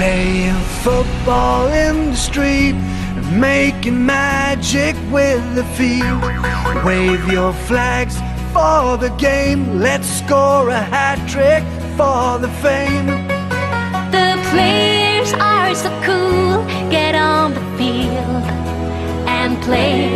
Playing football in the street, making magic with the feet. Wave your flags for the game, let's score a hat-trick for the fame. The players are so cool, get on the field and play.